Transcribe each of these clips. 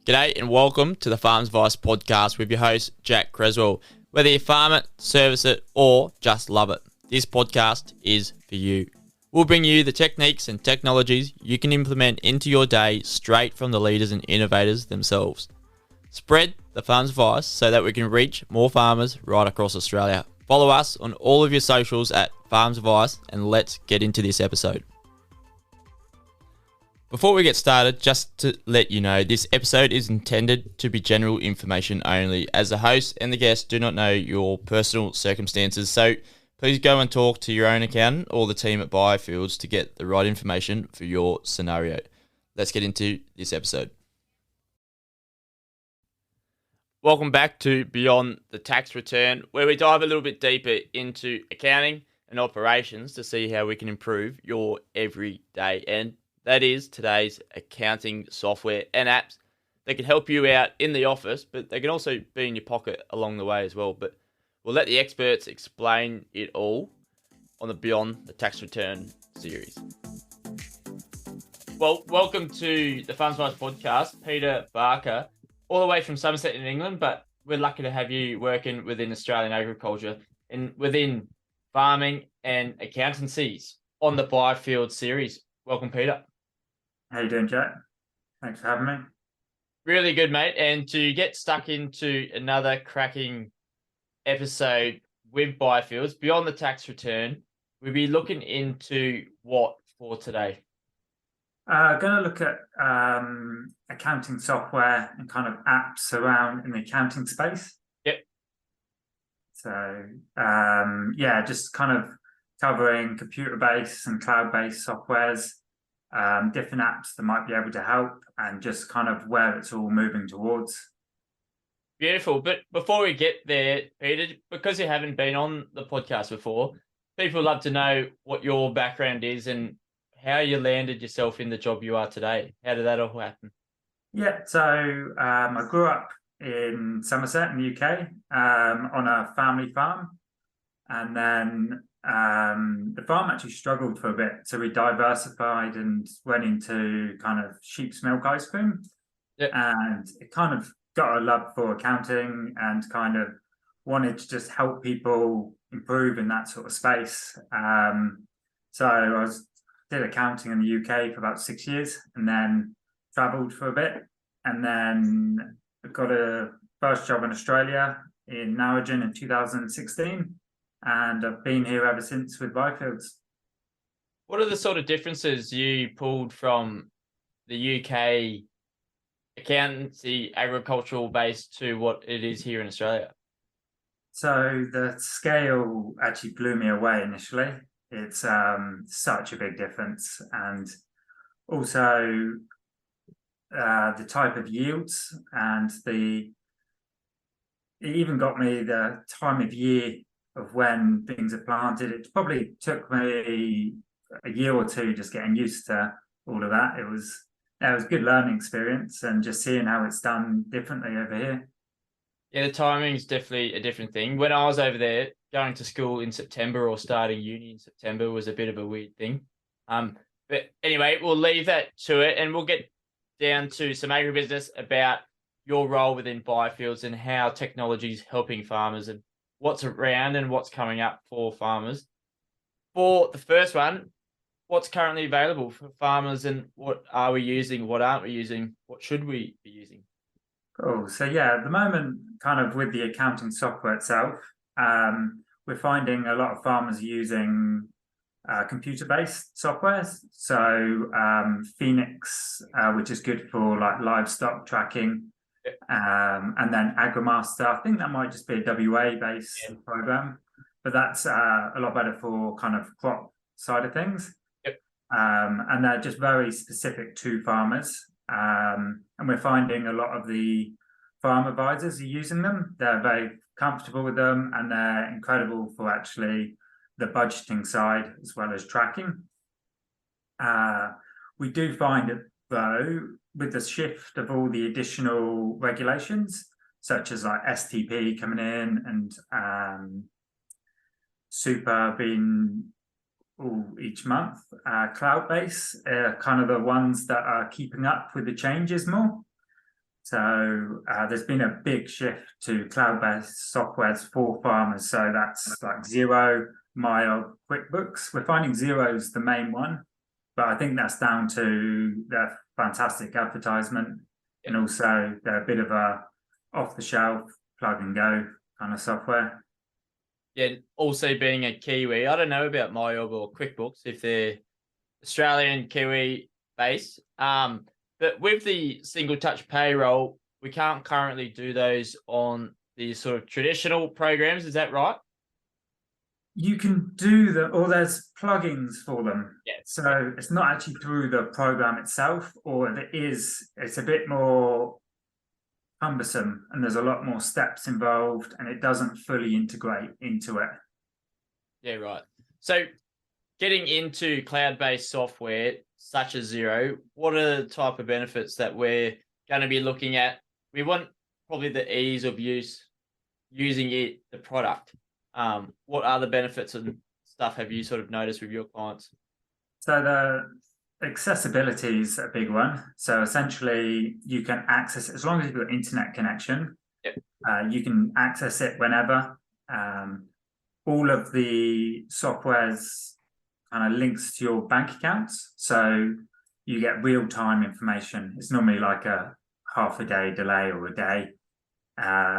G'day and welcome to the Farms Advice podcast with your host, Jack Creswell. Whether you farm it, service it, or just love it, this podcast is for you. We'll bring you the techniques and technologies you can implement into your day straight from the leaders and innovators themselves. Spread the Farms Advice so that we can reach more farmers right across Australia. Follow us on all of your socials at Farms Advice and let's get into this episode. Before we get started, just to let you know, this episode is intended to be general information only, as the host and the guest do not know your personal circumstances, so please go and talk to your own accountant or the team at Biofields to get the right information for your scenario. Let's get into this episode. Welcome back to Beyond the Tax Return, where we dive a little bit deeper into accounting and operations to see how we can improve your everyday, and that is today's accounting software and apps that can help you out in the office, but they can also be in your pocket along the way as well. But we'll let the experts explain it all on the Beyond the Tax Return series. Well, welcome to the Farms Advice podcast, Peter Barker, all the way from Somerset in England, but we're lucky to have you working within Australian agriculture and within farming and accountancies on the Biofield series. Welcome, Peter. How you doing, Jack? Thanks for having me. Really good, mate. And to get stuck into another cracking episode with Biofields, Beyond the Tax Return, we'll be looking into what for today? Going to look at accounting software and kind of apps around in the accounting space. Yep. So, just kind of covering computer-based and cloud-based softwares, different apps that might be able to help, and just kind of where it's all moving towards. Beautiful. But before we get there, Peter, because you haven't been on the podcast before, people love to know what your background is and how you landed yourself in the job you are today. How did that all happen? Yeah, so I grew up in Somerset in the UK on a family farm, and then the farm actually struggled for a bit, so we diversified and went into kind of sheep's milk ice cream. Yep. And it kind of got a love for accounting and kind of wanted to just help people improve in that sort of space. So I did accounting in the UK for about 6 years and then travelled for a bit, and then got a first job in Australia in Narrogin in 2016. And I've been here ever since with Biofields. What are the sort of differences you pulled from the UK accountancy, agricultural base to what it is here in Australia? So the scale actually blew me away initially. It's such a big difference. And also the type of yields, and it even got me the time of year of when things are planted. It probably took me a year or two just getting used to all of that. It was a good learning experience, and just seeing how it's done differently over here. Yeah, the timing is definitely a different thing. When I was over there, going to school in September or starting uni in September was a bit of a weird thing. But anyway, we'll leave that to it, and we'll get down to some agribusiness about your role within Biofields and how technology is helping farmers and what's around and what's coming up for farmers. For the first one, what's currently available for farmers and what are we using, what aren't we using, what should we be using? Cool. So at the moment, kind of with the accounting software itself, we're finding a lot of farmers using computer-based software. So Phoenix, which is good for like livestock tracking. And then Agrimaster, I think that might just be a WA-based program, but that's a lot better for kind of crop side of things. Yep. And they're just very specific to farmers. And we're finding a lot of the farm advisors are using them. They're very comfortable with them, and they're incredible for actually the budgeting side as well as tracking. We do find it, though, with the shift of all the additional regulations, such as like STP coming in and super being each month, cloud-based, kind of the ones that are keeping up with the changes more. So there's been a big shift to cloud-based softwares for farmers. So that's like Xero, Mile, QuickBooks. We're finding Xero's the main one, but I think that's down to their fantastic advertisement, and also they're a bit of a off-the-shelf, plug-and-go kind of software. Yeah, also being a Kiwi, I don't know about MyOb or QuickBooks if they're Australian Kiwi based. But with the single touch payroll, we can't currently do those on the sort of traditional programs. Is that right? You can do them, or there's plugins for them. Yeah. So it's not actually through the program itself, or if it is, it's a bit more cumbersome and there's a lot more steps involved and it doesn't fully integrate into it. Yeah, right. So getting into cloud-based software such as Xero, what are the type of benefits that we're going to be looking at? We want probably the ease of using the product. What other benefits and stuff have you sort of noticed with your clients? So the accessibility is a big one. So essentially you can access it as long as you've got internet connection. Yep. You can access it whenever. All of the software's kind of links to your bank accounts. So you get real-time information. It's normally like a half a day delay or a day.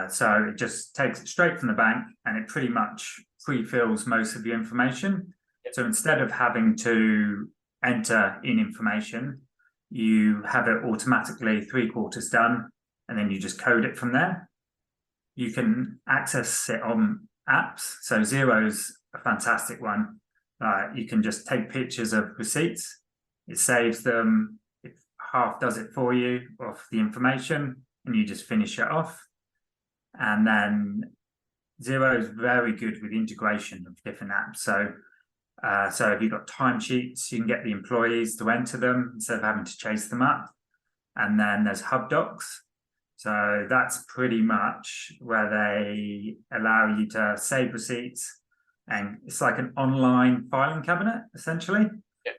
So it just takes it straight from the bank and it pretty much pre-fills most of your information. Yep. So instead of having to enter in information, you have it automatically 3/4 done, and then you just code it from there. You can access it on apps. So Xero's a fantastic one. You can just take pictures of receipts. It saves them. It half does it for you off the information, and you just finish it off. And then Xero is very good with integration of different apps. So if you've got timesheets, you can get the employees to enter them instead of having to chase them up. And then there's Hub Docs. So that's pretty much where they allow you to save receipts. And it's like an online filing cabinet, essentially. Yep.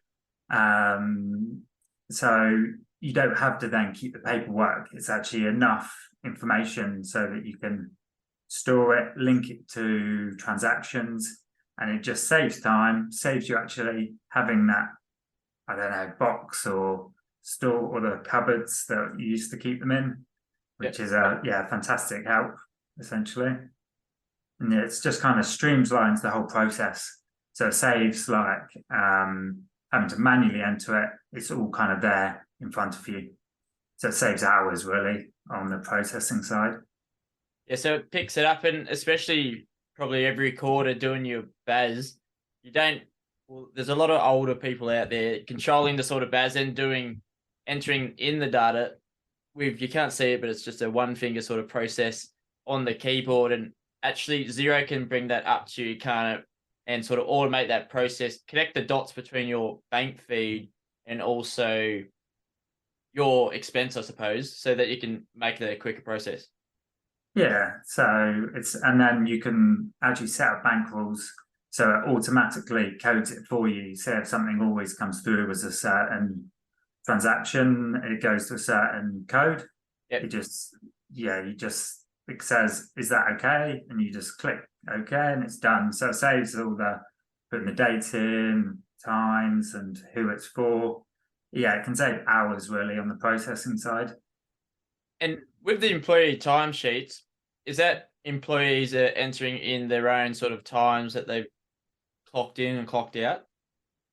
So you don't have to then keep the paperwork. It's actually enough information so that you can store it, link it to transactions, and it just saves time, saves you actually having that, I don't know, box or store or the cupboards that you used to keep them in, which is a fantastic help, essentially. And it's just kind of streamlines the whole process. So it saves like having to manually enter it. It's all kind of there in front of you. So it saves hours really on the processing side. Yeah, so it picks it up, and especially probably every quarter doing your BAS, there's a lot of older people out there controlling the sort of BAS and entering in the data with, you can't see it, but it's just a one finger sort of process on the keyboard. And actually Xero can bring that up to you and sort of automate that process, connect the dots between your bank feed and also your expense, I suppose, so that you can make it a quicker process. Yeah, so and then you can actually set up bank rules so it automatically codes it for you. Say if something always comes through as a certain transaction, it goes to a certain code. Yep. It says, is that okay? And you just click okay and it's done. So it saves all the putting the dates in, times and who it's for. Yeah, it can save hours really on the processing side. And with the employee timesheets, is that employees are entering in their own sort of times that they've clocked in and clocked out?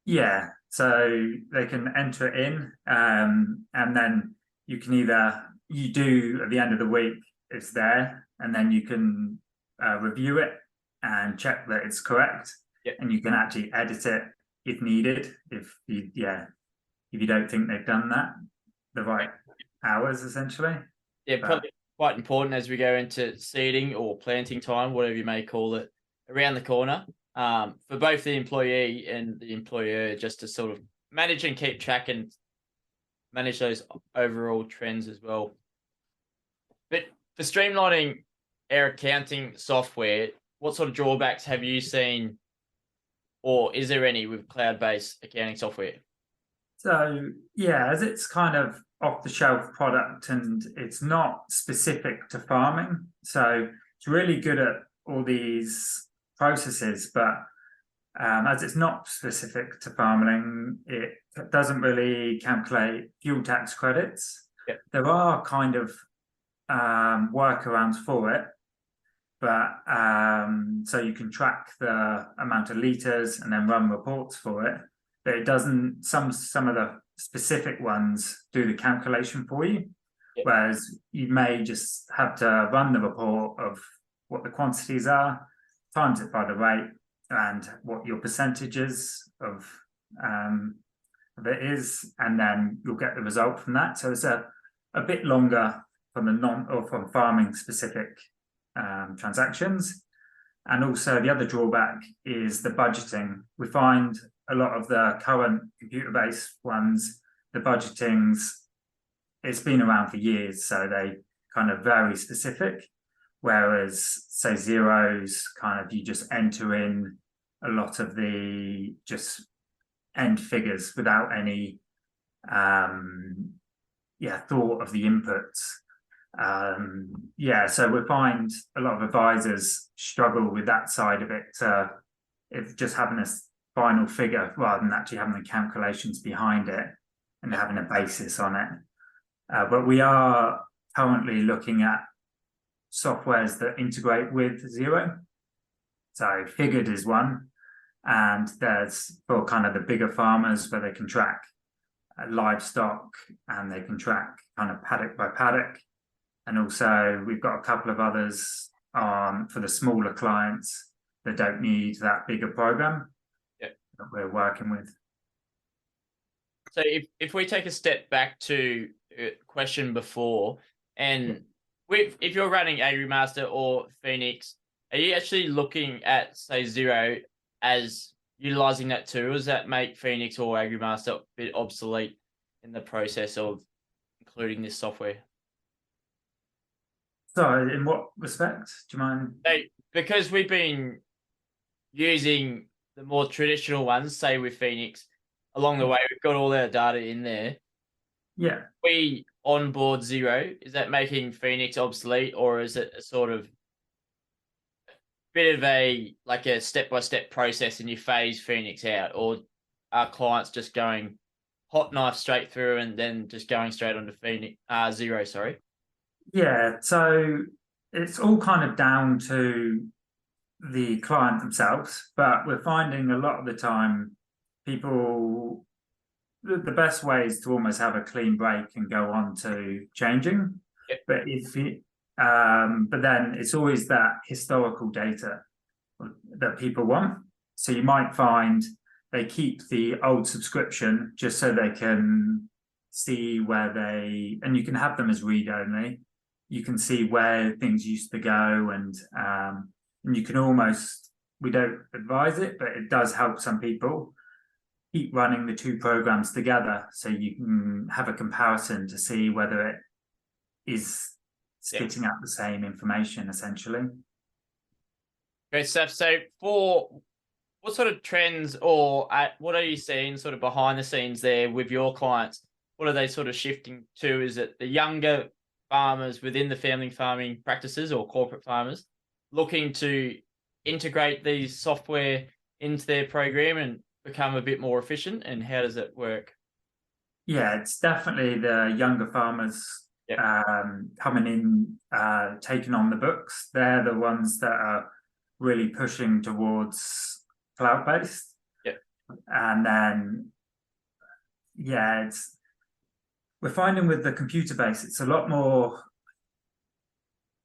Yeah, so they can enter it in, and then you can you do at the end of the week, it's there, and then you can review it and check that it's correct. Yep. And you can actually edit it if needed, if you don't think they've done that the right hours, essentially. Yeah, probably quite important as we go into seeding or planting time, whatever you may call it, around the corner, for both the employee and the employer, just to sort of manage and keep track and manage those overall trends as well. But for streamlining our accounting software, what sort of drawbacks have you seen, or is there any with cloud-based accounting software? So yeah, as it's kind of off the shelf product and it's not specific to farming, so it's really good at all these processes, but as it's not specific to farming, it doesn't really calculate fuel tax credits. Yeah. There are kind of workarounds for it, but so you can track the amount of liters and then run reports for it. But it doesn't. Some of the specific ones do the calculation for you, Yeah. whereas you may just have to run the report of what the quantities are, times it by the rate, and what your percentages of it is, and then you'll get the result from that. So it's a bit longer from the non or from farming specific transactions. And also the other drawback is the budgeting. We find a lot of the current computer-based ones, the budgetings, it's been around for years, so they kind of very specific. Whereas, say, Xero's kind of you just enter in a lot of the just end figures without any thought of the inputs. So we find a lot of advisors struggle with that side of it, if just having a final figure rather than actually having the calculations behind it and having a basis on it. But we are currently looking at softwares that integrate with Xero. So Figured is one, and there's for kind of the bigger farmers where they can track livestock and they can track kind of paddock by paddock. And also we've got a couple of others for the smaller clients that don't need that bigger program that we're working with. So if we take a step back to a question before, and if you're running Agrimaster or Phoenix, are you actually looking at, say, Xero as utilizing that too? Or does that make Phoenix or Agrimaster a bit obsolete in the process of including this software? So in what respect? Do you mind? Because we've been using the more traditional ones, say with Phoenix, along the way, we've got all our data in there. Yeah. We onboard Xero, is that making Phoenix obsolete, or is it a sort of bit of a step-by-step process and you phase Phoenix out, or are clients just going hot knife straight through and then just going straight onto Xero, sorry? Yeah, so it's all kind of down to the client themselves, but we're finding a lot of the time people, the best way is to almost have a clean break and go on to changing. Yep. But then it's always that historical data that people want. So you might find they keep the old subscription just so they can see and you can have them as read only. You can see where things used to go, and you can almost, we don't advise it, but it does help some people keep running the two programs together so you can have a comparison to see whether it is spitting out the same information, essentially. Great stuff. So for what sort of trends or what are you seeing sort of behind the scenes there with your clients? What are they sort of shifting to? Is it the younger farmers within the family farming practices or corporate farmers looking to integrate these software into their program and become a bit more efficient? And how does it work? Yeah, it's definitely the younger farmers coming in, taking on the books. They're the ones that are really pushing towards cloud-based. And then, we're finding with the computer-based, it's a lot more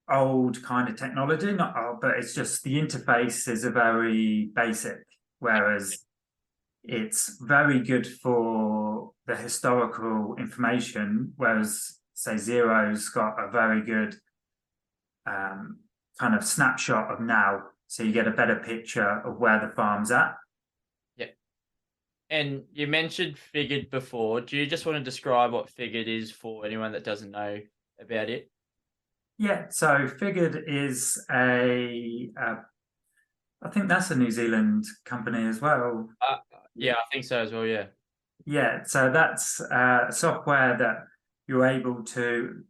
old kind of technology, not old, but it's just the interface is a very basic, whereas it's very good for the historical information, whereas say Xero's got a very good kind of snapshot of now, so you get a better picture of where the farm's at. And you mentioned Figured before. Do you just want to describe what Figured is for anyone that doesn't know about it? Yeah, so Figured is I think that's a New Zealand company as well. Yeah, I think so as well, yeah. Yeah, so that's software that you're able to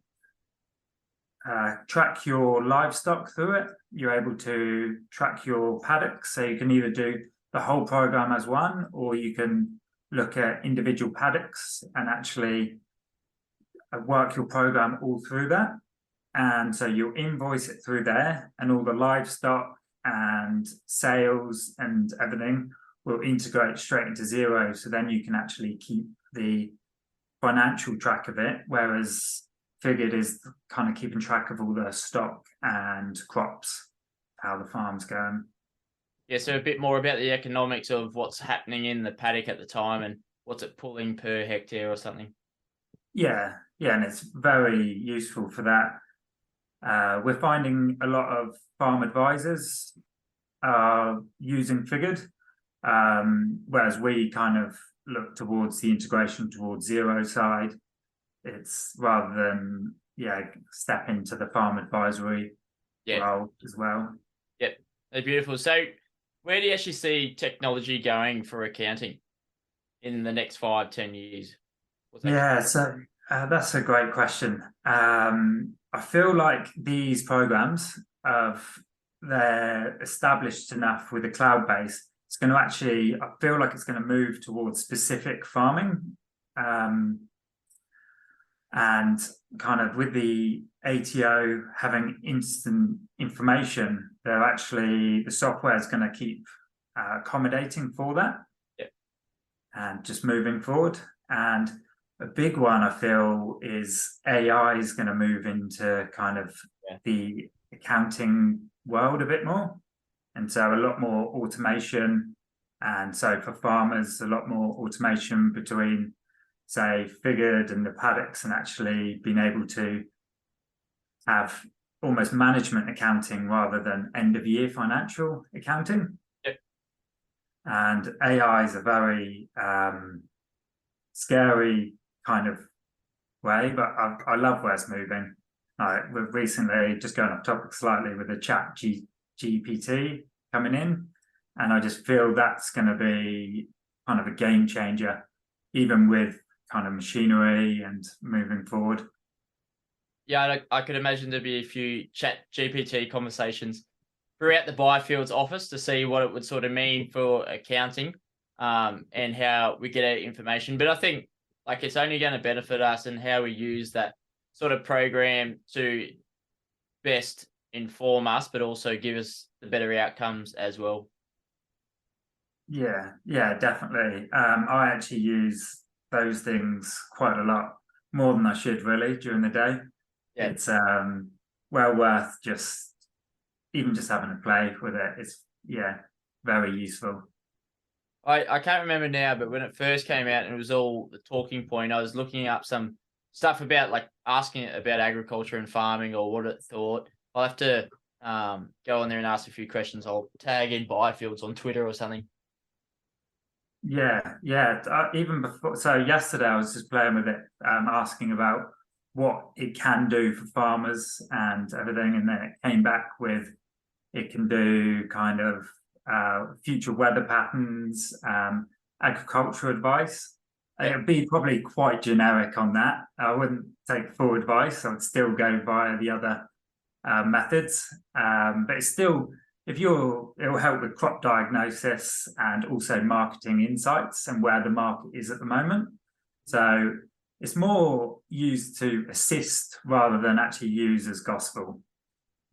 track your livestock through it. You're able to track your paddocks, so you can either do the whole program as one, or you can look at individual paddocks and actually work your program all through that. And so you'll invoice it through there, and all the livestock and sales and everything will integrate straight into Zero. So then you can actually keep the financial track of it, whereas Figured is kind of keeping track of all the stock and crops, how the farm's going. Yeah, so a bit more about the economics of what's happening in the paddock at the time and what's it pulling per hectare or something. Yeah, yeah, and it's very useful for that. We're finding a lot of farm advisors are using Figured, whereas we kind of look towards the integration towards Zero side. It's rather than step into the farm advisory role as well. Yep, they're beautiful. So, where do you actually see technology going for accounting in the next 5-10 years? Yeah, so that's a great question. I feel like these programs they're established enough with the cloud base. It's going to actually, I feel like it's going to move towards specific farming. And kind of with the ATO having instant information, the software is going to keep accommodating for that. Yep. And just moving forward. And a big one I feel is AI is going to move into kind of the accounting world a bit more. And so a lot more automation. And so for farmers, a lot more automation between, say, Figured and the paddocks, and actually being able to have almost management accounting rather than end of year financial accounting. Yep. And AI is a very scary kind of way, but I love where it's moving. We've recently, just going off topic slightly, with the chat GPT coming in, and I just feel that's going to be kind of a game changer, even with kind of machinery and moving forward. Yeah, I could imagine there'd be a few chat GPT conversations throughout the Biofields office to see what it would sort of mean for accounting, and how we get our information. But I think like it's only going to benefit us and how we use that sort of program to best inform us, but also give us the better outcomes as well. Yeah, definitely. I actually use those things quite a lot, more than I should really during the day. Yeah. It's well worth just having a play with it. It's very useful. I can't remember now, but when it first came out and it was all the talking point, I was looking up some stuff about like asking it about agriculture and farming or what it thought. I'll have to go on there and ask a few questions. I'll tag in Biofields on Twitter or something. Yeah. Even before, so yesterday I was just playing with it, asking about what it can do for farmers and everything, and then it came back with it can do kind of future weather patterns, agricultural advice. Yeah. It'd be probably quite generic on that. I wouldn't take full advice. I would still go via the other methods, but it's still, it'll help with crop diagnosis and also marketing insights and where the market is at the moment. So it's more used to assist rather than actually use as gospel.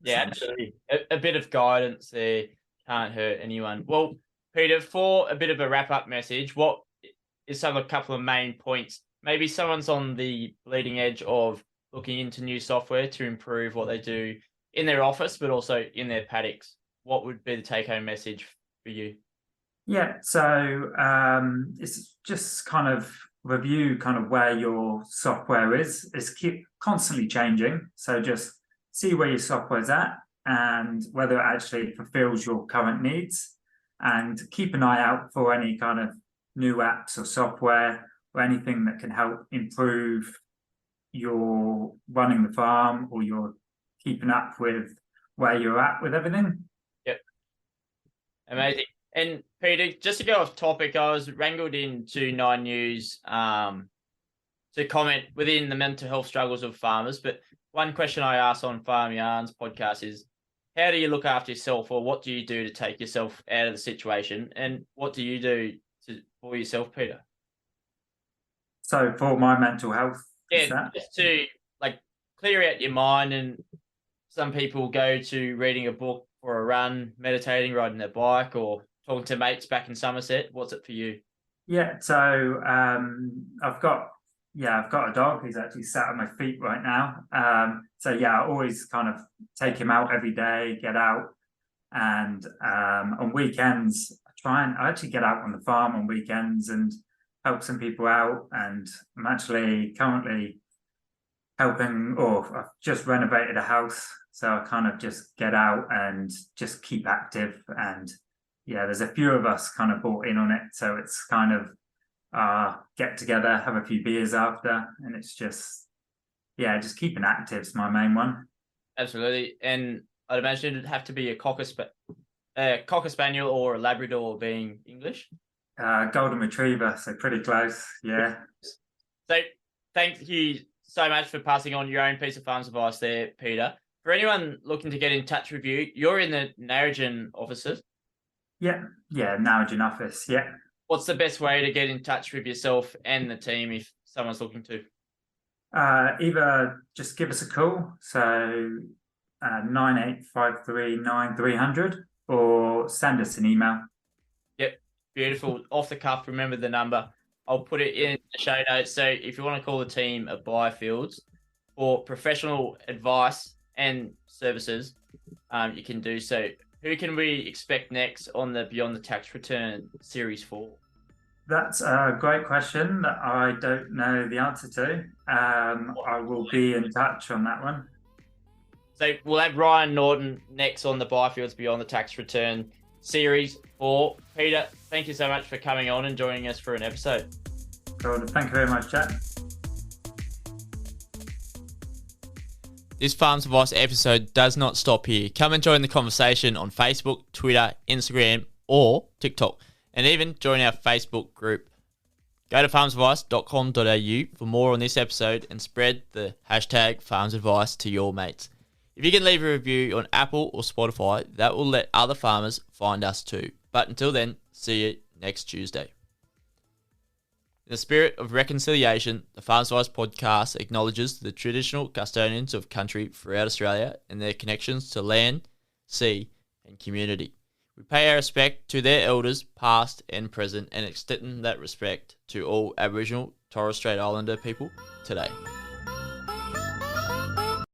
Yeah, absolutely. A bit of guidance there can't hurt anyone. Well, Peter, for a bit of a wrap-up message, what is a couple of main points? Maybe someone's on the bleeding edge of looking into new software to improve what they do in their office, but also in their paddocks. What would be the take-home message for you? Yeah, so it's just kind of review kind of where your software is. It's keep constantly changing. So just see where your software's at and whether it actually fulfills your current needs, and keep an eye out for any kind of new apps or software or anything that can help improve your running the farm, or you're keeping up with where you're at with everything. Yep. Amazing. And Peter, just to go off topic, I was wrangled into Nine News to comment within the mental health struggles of farmers. But one question I asked on Farm Yarns podcast is, how do you look after yourself, or what do you do to take yourself out of the situation? And what do you do for yourself, Peter? So for my mental health, is Yeah, that? just to like clear out your mind. And some people go to reading a book or a run, meditating, riding their bike, or talking to mates back in Somerset. What's it for you? Yeah, so I've got a dog who's actually sat at my feet right now. So yeah, I always kind of take him out every day, get out, and on weekends I actually get out on the farm on weekends and help some people out. And I'm actually currently helping, or I've just renovated a house, so I kind of just get out and just keep active. And yeah, there's a few of us kind of bought in on it, so it's kind of get together, have a few beers after, and it's just keeping active is my main one. Absolutely. And I'd imagine it'd have to be a cocker spaniel or a Labrador, being English. Golden retriever, so pretty close. Yeah. So thank you so much for passing on your own piece of farms advice there, Peter. For anyone looking to get in touch with you, you're in the Narrogin offices. Yeah, Narrogin office. Yeah. What's the best way to get in touch with yourself and the team if someone's looking to? Either just give us a call, so 98539300, or send us an email. Yep, beautiful. Off the cuff, remember the number. I'll put it in the show notes. So if you want to call the team at Biofields for professional advice and services, you can do so. Who can we expect next on the Beyond the Tax Return Series 4? That's a great question that I don't know the answer to. I will be in touch on that one. So we'll have Ryan Norton next on the Biofields Beyond the Tax Return Series 4. Peter, thank you so much for coming on and joining us for an episode. Cool. Thank you very much, Jack. This Farms Advice episode does not stop here. Come and join the conversation on Facebook, Twitter, Instagram, or TikTok, and even join our Facebook group. Go to farmsadvice.com.au for more on this episode and spread the hashtag FarmsAdvice to your mates. If you can leave a review on Apple or Spotify, that will let other farmers find us too. But until then, see you next Tuesday. In the spirit of reconciliation, the Farms Advice podcast acknowledges the traditional custodians of country throughout Australia and their connections to land, sea, and community. We pay our respect to their elders, past and present, and extend that respect to all Aboriginal Torres Strait Islander people today.